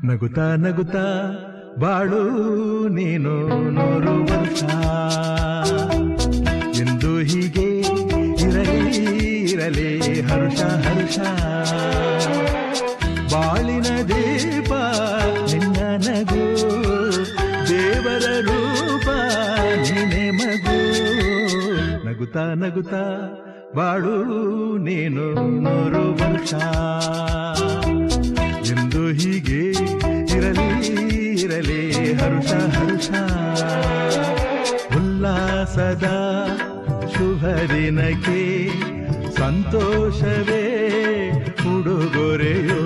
ನಗುತ್ತಾ ನಗುತ್ತಾ ಬಾಳು ನೀನು 100 ವರ್ಷ ಎಂದು ಹೀಗೆ ಇರಲಿ ಇರಲಿ ಹರುಷ ಹರುಷ ಬಾಳಿನ ದೀಪ ನಿನ್ನ ನಗು ದೇವರ ರೂಪ ನೀನೆ ಮಗು ನಗುತ್ತಾ ನಗುತ್ತಾ ಬಾಳು ನೀನು 100 ವರ್ಷ ಎಂದು ಹೀಗೆ ಇರಲಿ ಇರಲಿ ಹರುಷ ಹರುಷ ಉಲ್ಲಾಸದ ಶುಭ ದಿನಕ್ಕೆ ಸಂತೋಷವೇ ಉಡುಗೊರೆಯೋ